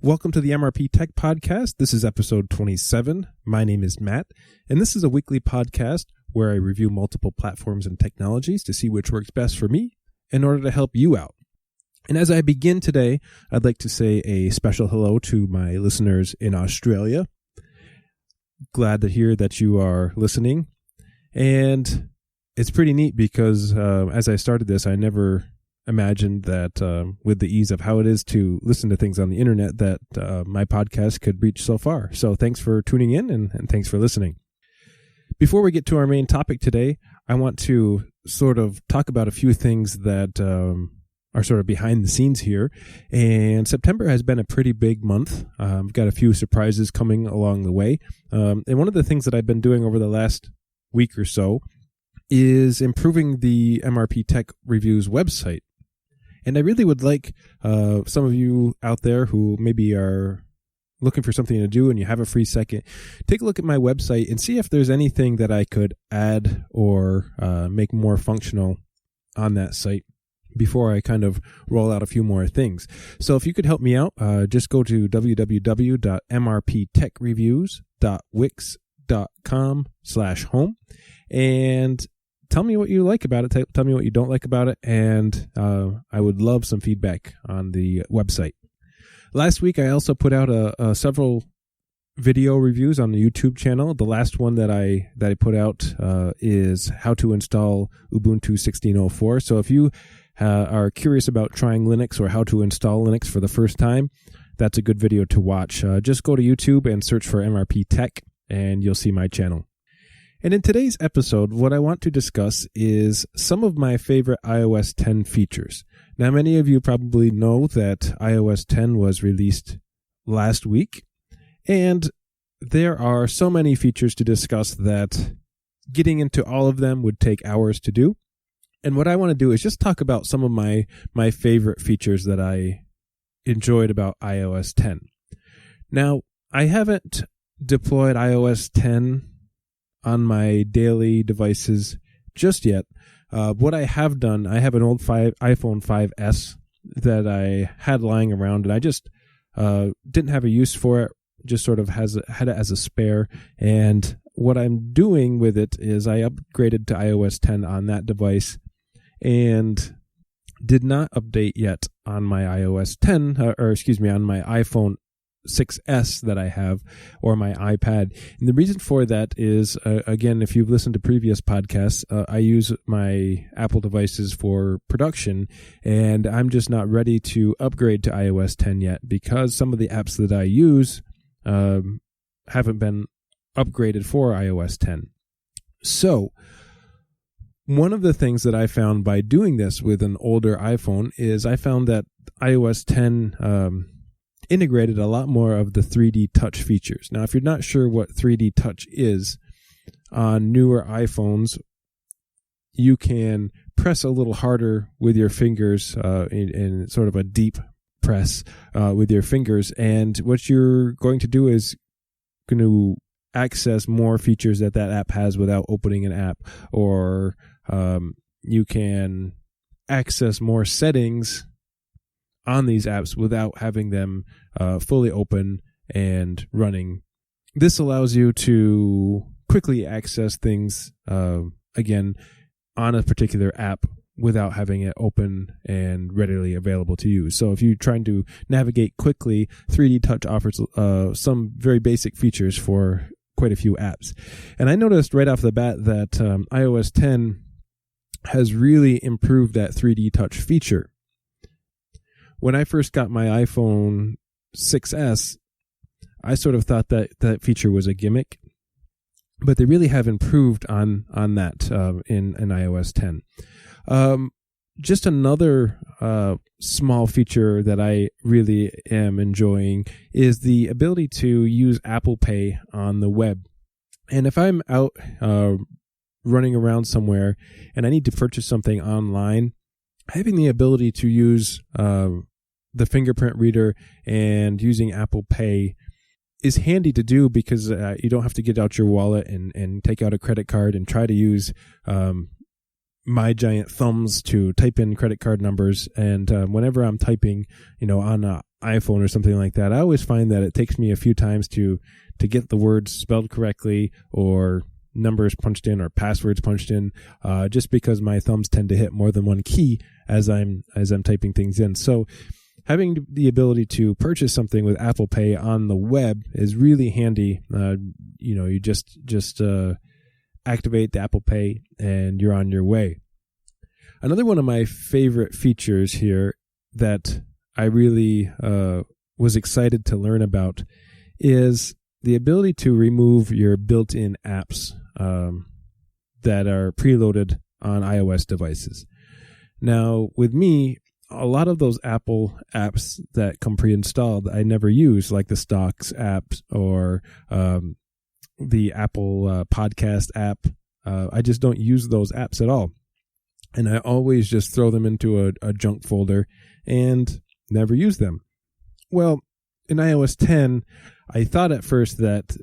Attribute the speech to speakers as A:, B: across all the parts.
A: Welcome to the MrpTech podcast. This is episode 27. My name is Matt, and this is a weekly podcast where I review multiple platforms and technologies to see which works best for me in order to help you out. And as I begin today, I'd like to say a special hello to my listeners in Australia. Glad to hear that you are listening. And it's pretty neat because as I started this, I never imagined that with the ease of how it is to listen to things on the internet that my podcast could reach so far. So thanks for tuning in and thanks for listening. Before we get to our main topic today, I want to sort of talk about a few things that are sort of behind the scenes here. And September has been a pretty big month. I've got a few surprises coming along the way. And one of the things that I've been doing over the last week or so is improving the MrpTech Reviews website. And I really would like some of you out there who maybe are looking for something to do and you have a free second, take a look at my website and see if there's anything that I could add or make more functional on that site before I kind of roll out a few more things. So if you could help me out, just go to www.mrptechreviews.wix.com/home and tell me what you like about it. Tell me what you don't like about it. And I would love some feedback on the website. Last week, I also put out several video reviews on the YouTube channel. The last one that I put out is how to install Ubuntu 16.04. So if you are curious about trying Linux or how to install Linux for the first time, that's a good video to watch. Just go to YouTube and search for MrpTech, and you'll see my channel. And in today's episode, what I want to discuss is some of my favorite iOS 10 features. Now, many of you probably know that iOS 10 was released last week, and there are so many features to discuss that getting into all of them would take hours to do. And what I want to do is just talk about some of my favorite features that I enjoyed about iOS 10. Now, I haven't deployed iOS 10 on my daily devices just yet. What I have done, I have an old iPhone 5S that I had lying around, and I just didn't have a use for it, just sort of had it as a spare. And what I'm doing with it is I upgraded to iOS 10 on that device and did not update yet on my iOS 10, on my iPhone 6S that I have, or my iPad. And the reason for that is, again, if you've listened to previous podcasts, I use my Apple devices for production, and I'm just not ready to upgrade to iOS 10 yet because some of the apps that I use haven't been upgraded for iOS 10. So one of the things that I found by doing this with an older iPhone is I found that iOS 10 integrated a lot more of the 3D touch features. Now, if you're not sure what 3D touch is, on newer iPhones, you can press a little harder with your fingers in sort of a deep press with your fingers. And what you're going to do is going to access more features that app has without opening an app, or you can access more settings on these apps without having them fully open and running. This allows you to quickly access things, again, on a particular app without having it open and readily available to you. So if you're trying to navigate quickly, 3D Touch offers some very basic features for quite a few apps. And I noticed right off the bat that iOS 10 has really improved that 3D Touch feature. When I first got my iPhone 6S, I sort of thought that feature was a gimmick, but they really have improved on that in iOS 10. Just another small feature that I really am enjoying is the ability to use Apple Pay on the web. And if I'm out running around somewhere and I need to purchase something online, having the ability to use the fingerprint reader and using Apple Pay is handy to do because you don't have to get out your wallet and take out a credit card and try to use my giant thumbs to type in credit card numbers. And whenever I'm typing, on an iPhone or something like that, I always find that it takes me a few times to get the words spelled correctly or numbers punched in or passwords punched in, just because my thumbs tend to hit more than one key as I'm typing things in. So having the ability to purchase something with Apple Pay on the web is really handy. You just activate the Apple Pay and you're on your way. Another one of my favorite features here that I really was excited to learn about is the ability to remove your built-in apps that are preloaded on iOS devices. Now, with me, a lot of those Apple apps that come pre-installed I never use, like the Stocks apps or the Apple Podcast app. I just don't use those apps at all. And I always just throw them into a junk folder and never use them. Well, in iOS 10, I thought at first that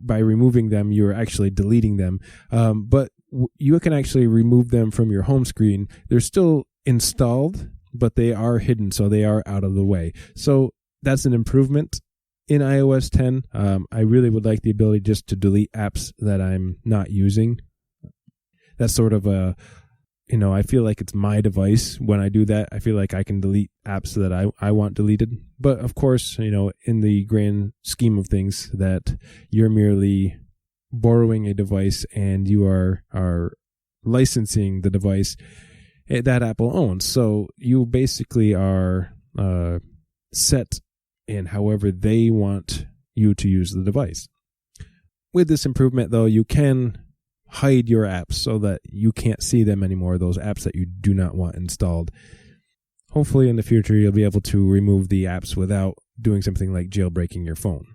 A: by removing them, you were actually deleting them. But you can actually remove them from your home screen. They're still installed, but they are hidden, so they are out of the way. So that's an improvement in iOS 10. I really would like the ability just to delete apps that I'm not using. That's sort of I feel like it's my device. When I do that, I feel like I can delete apps that I want deleted. But of course, in the grand scheme of things, that you're merely borrowing a device and you are licensing the device that Apple owns. So you basically are set in however they want you to use the device. With this improvement, though, you can hide your apps so that you can't see them anymore, those apps that you do not want installed. Hopefully in the future you'll be able to remove the apps without doing something like jailbreaking your phone.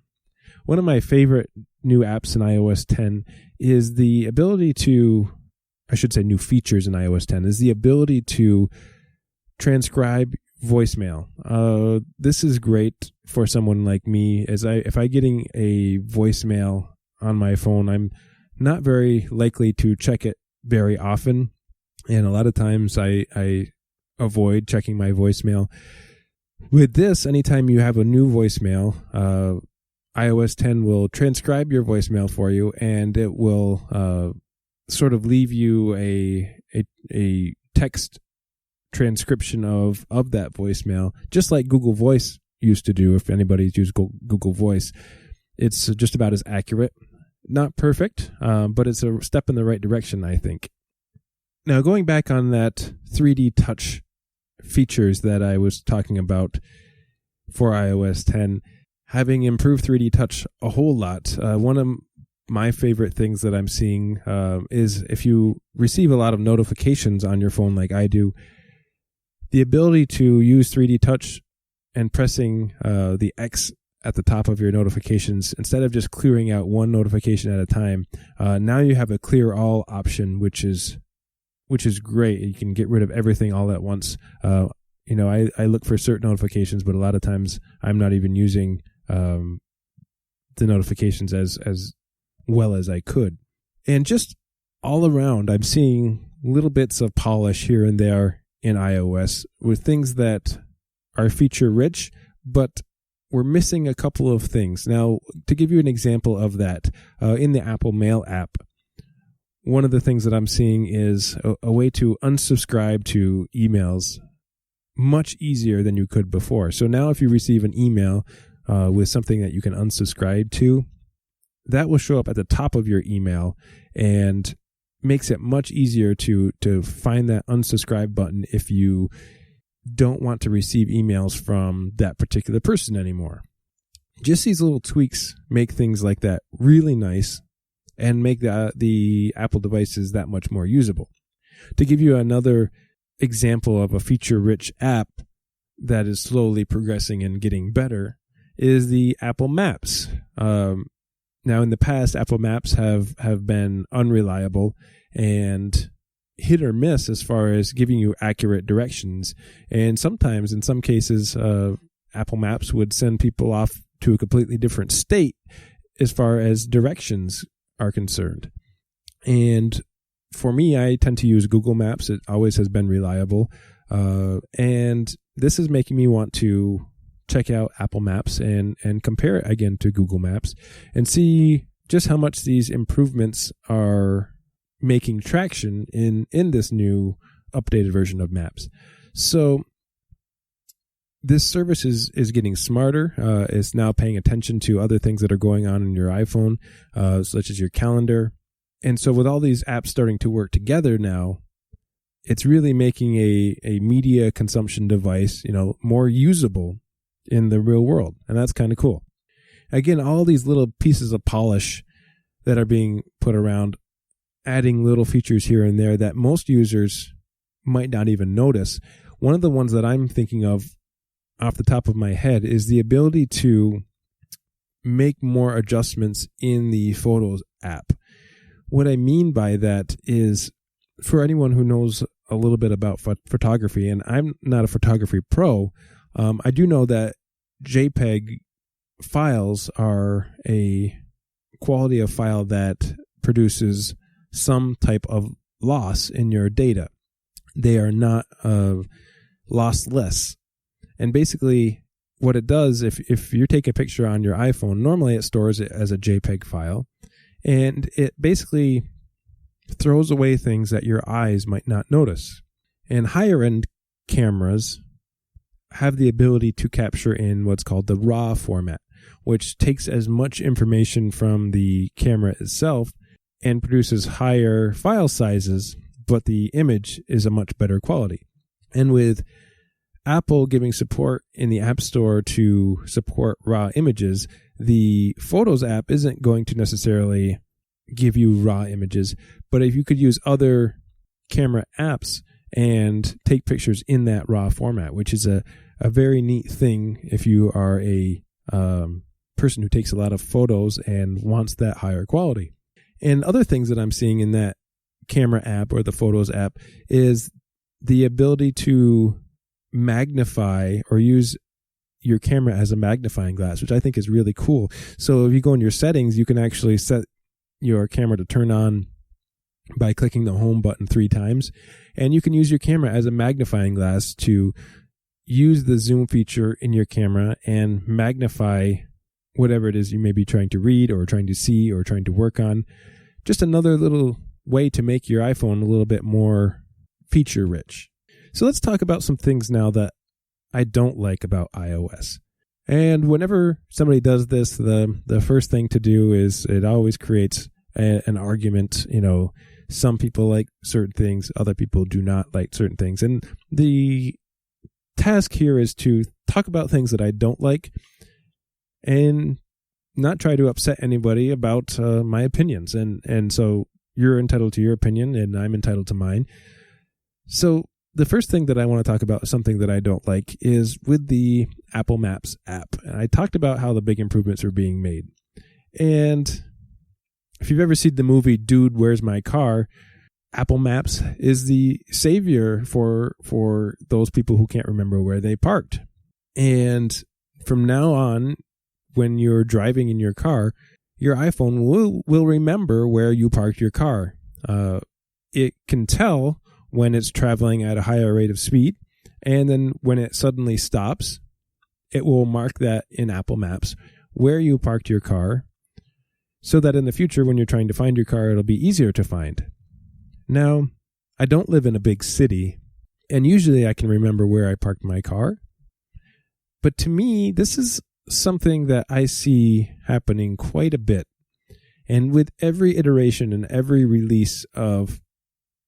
A: One of my favorite new apps in iOS 10 is the ability to, new features in iOS 10, is the ability to transcribe voicemail. This is great for someone like me, as if I'm getting a voicemail on my phone, I'm not very likely to check it very often, and a lot of times I avoid checking my voicemail. With this, anytime you have a new voicemail, iOS 10 will transcribe your voicemail for you, and it will sort of leave you a text transcription of that voicemail, just like Google Voice used to do. If anybody's used Google Voice, it's just about as accurate. Not perfect, but it's a step in the right direction, I think. Now, going back on that 3D touch features that I was talking about for iOS 10, having improved 3D touch a whole lot, one of my favorite things that I'm seeing is if you receive a lot of notifications on your phone like I do, the ability to use 3D touch and pressing the X at the top of your notifications, instead of just clearing out one notification at a time, now you have a clear all option, which is great. You can get rid of everything all at once. I look for certain notifications, but a lot of times I'm not even using the notifications as well as I could. And just all around, I'm seeing little bits of polish here and there in iOS with things that are feature rich, but we're missing a couple of things. Now, to give you an example of that, in the Apple Mail app, one of the things that I'm seeing is a way to unsubscribe to emails much easier than you could before. So now if you receive an email with something that you can unsubscribe to, that will show up at the top of your email and makes it much easier to find that unsubscribe button if you don't want to receive emails from that particular person anymore. Just these little tweaks make things like that really nice and make the Apple devices that much more usable. To give you another example of a feature-rich app that is slowly progressing and getting better is the Apple Maps. Now, in the past, Apple Maps have been unreliable and hit or miss as far as giving you accurate directions. And sometimes, in some cases, Apple Maps would send people off to a completely different state as far as directions are concerned. And for me, I tend to use Google Maps. It always has been reliable. And this is making me want to check out Apple Maps and compare it again to Google Maps and see just how much these improvements are making traction in this new updated version of Maps. So this service is getting smarter. It's now paying attention to other things that are going on in your iPhone, such as your calendar. And so with all these apps starting to work together now, it's really making a media consumption device, more usable in the real world. And that's kind of cool. Again, all these little pieces of polish that are being put around, adding little features here and there that most users might not even notice. One of the ones that I'm thinking of off the top of my head is the ability to make more adjustments in the Photos app. What I mean by that is, for anyone who knows a little bit about photography, and I'm not a photography pro, I do know that JPEG files are a quality of file that produces some type of loss in your data. They are not lossless. And basically what it does, if you take a picture on your iPhone, normally it stores it as a JPEG file, and it basically throws away things that your eyes might not notice. And higher end cameras have the ability to capture in what's called the RAW format, which takes as much information from the camera itself and produces higher file sizes, but the image is a much better quality. And with Apple giving support in the App Store to support RAW images, the Photos app isn't going to necessarily give you RAW images, but if you could use other camera apps and take pictures in that RAW format, which is a very neat thing if you are a person who takes a lot of photos and wants that higher quality. And other things that I'm seeing in that camera app or the Photos app is the ability to magnify or use your camera as a magnifying glass, which I think is really cool. So if you go in your settings, you can actually set your camera to turn on by clicking the home button 3 times. And you can use your camera as a magnifying glass to use the zoom feature in your camera and magnify whatever it is you may be trying to read or trying to see or trying to work on. Just another little way to make your iPhone a little bit more feature rich. So let's talk about some things now that I don't like about iOS. And whenever somebody does this, the first thing to do is it always creates an argument. Some people like certain things, other people do not like certain things. And the task here is to talk about things that I don't like and not try to upset anybody about my opinions. And so you're entitled to your opinion and I'm entitled to mine. So the first thing that I want to talk about, something that I don't like, is with the Apple Maps app. And I talked about how the big improvements are being made. And if you've ever seen the movie Dude, Where's My Car?, Apple Maps is the savior for those people who can't remember where they parked. And from now on, when you're driving in your car, your iPhone will remember where you parked your car. It can tell when it's traveling at a higher rate of speed, and then when it suddenly stops, it will mark that in Apple Maps where you parked your car, so that in the future when you're trying to find your car, it'll be easier to find. Now, I don't live in a big city, and usually I can remember where I parked my car, but to me, this is something that I see happening quite a bit. And with every iteration and every release of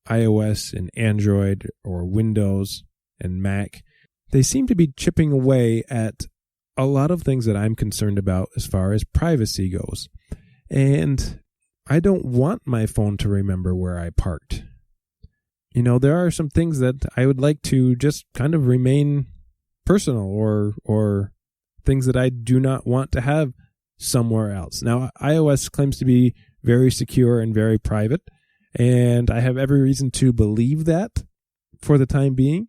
A: iOS and Android or Windows and Mac, they seem to be chipping away at a lot of things that I'm concerned about as far as privacy goes. And I don't want my phone to remember where I parked. There are some things that I would like to just kind of remain personal or things that I do not want to have somewhere else. Now, iOS claims to be very secure and very private, and I have every reason to believe that for the time being.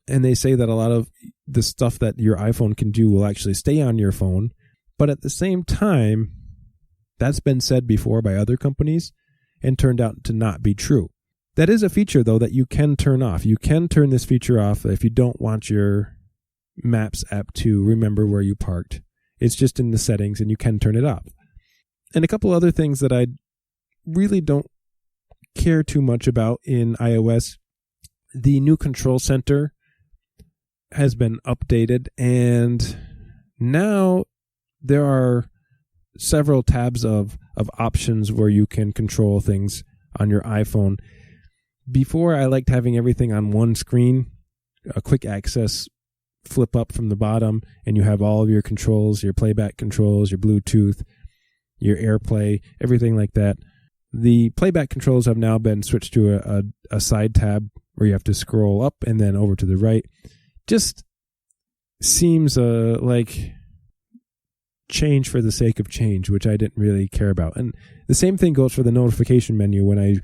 A: And they say that a lot of the stuff that your iPhone can do will actually stay on your phone. But at the same time, that's been said before by other companies and turned out to not be true. That is a feature, though, that you can turn off. You can turn this feature off if you don't want your Maps app to remember where you parked. It's just in the settings, and you can turn it off. And a couple other things that I really don't care too much about in iOS. The new control center has been updated, and now there are several tabs of options where you can control things on your iPhone. Before, I liked having everything on one screen, a quick access flip up from the bottom, and you have all of your controls, your playback controls, your Bluetooth, your AirPlay, everything like that. The playback controls have now been switched to a side tab where you have to scroll up and then over to the right. Just seems like change for the sake of change, which I didn't really care about. And the same thing goes for the notification menu. When I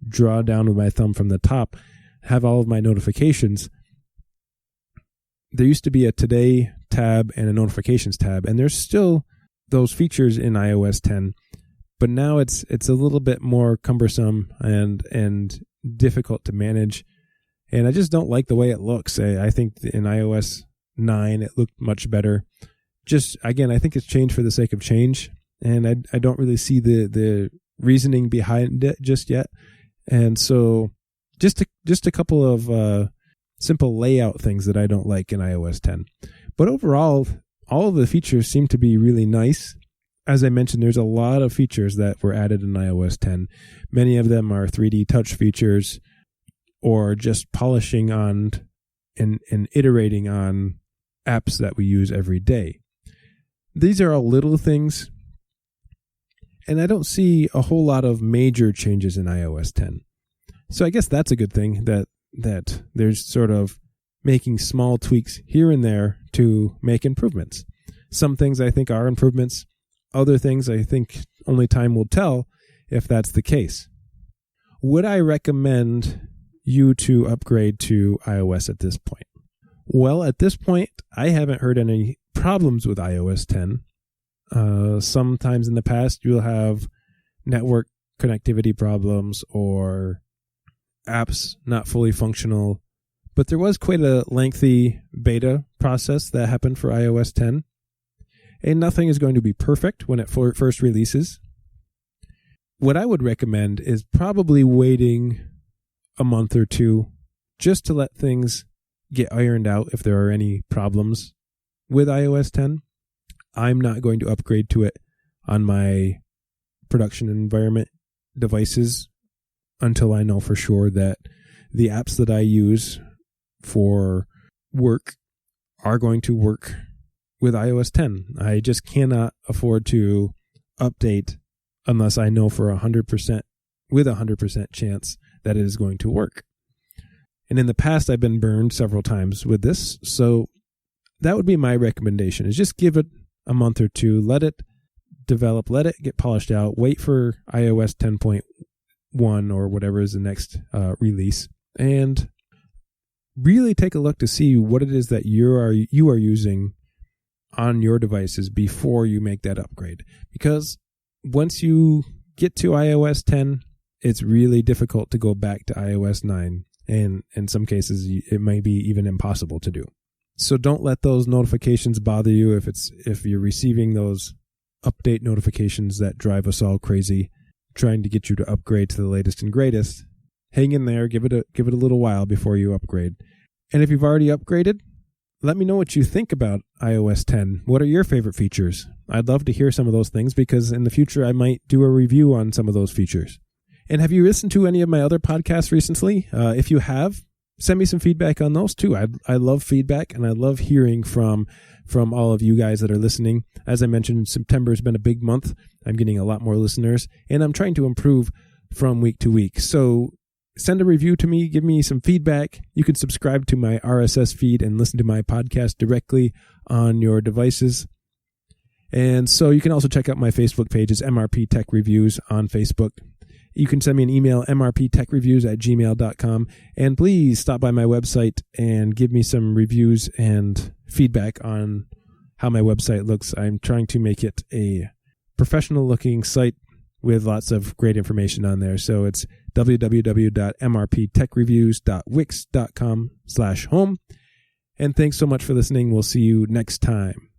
A: draw down with my thumb from the top, have all of my notifications. There used to be a Today tab and a Notifications tab, and there's still those features in iOS 10, but now it's a little bit more cumbersome and difficult to manage, and I just don't like the way it looks. I think in iOS 9 it looked much better. Just, again, I think it's change for the sake of change, and I don't really see the reasoning behind it just yet. And so just a couple of simple layout things that I don't like in iOS 10. But overall, all of the features seem to be really nice. As I mentioned, there's a lot of features that were added in iOS 10. Many of them are 3D touch features or just polishing on and iterating on apps that we use every day. These are all little things, and I don't see a whole lot of major changes in iOS 10. So I guess that's a good thing, that there's sort of making small tweaks here and there to make improvements. Some things I think are improvements. Other things I think only time will tell if that's the case. Would I recommend you to upgrade to iOS at this point? Well, at this point, I haven't heard any problems with iOS 10. Sometimes in the past, you'll have network connectivity problems or apps not fully functional, but there was quite a lengthy beta process that happened for iOS 10, and nothing is going to be perfect when it first releases. What I would recommend is probably waiting a month or two just to let things get ironed out if there are any problems with iOS 10. I'm not going to upgrade to it on my production environment devices until I know for sure that the apps that I use for work are going to work with iOS 10. I just cannot afford to update unless I know for 100%, with a 100% chance that it is going to work. And in the past, I've been burned several times with this, so that would be my recommendation, is just give it a month or two, let it develop, let it get polished out, wait for iOS 10.1 or whatever is the next release, and really take a look to see what it is that you are using on your devices before you make that upgrade. Because once you get to iOS 10, it's really difficult to go back to iOS 9, and in some cases it may be even impossible to do. So don't let those notifications bother you if you're receiving those update notifications that drive us all crazy, trying to get you to upgrade to the latest and greatest. Hang in there, give it a little while before you upgrade. And if you've already upgraded, let me know what you think about iOS 10. What are your favorite features? I'd love to hear some of those things, because in the future I might do a review on some of those features. And have you listened to any of my other podcasts recently? If you have, send me some feedback on those too. I love feedback, and I love hearing from all of you guys that are listening. As I mentioned, September has been a big month. I'm getting a lot more listeners, and I'm trying to improve from week to week. So send a review to me, give me some feedback. You can subscribe to my RSS feed and listen to my podcast directly on your devices. And so you can also check out my Facebook page. It's MrpTechreviews on Facebook. You can send me an email, mrptechreviews@gmail.com. And please stop by my website and give me some reviews and feedback on how my website looks. I'm trying to make it a professional-looking site with lots of great information on there. So it's www.mrptechreviews.wix.com/home. And thanks so much for listening. We'll see you next time.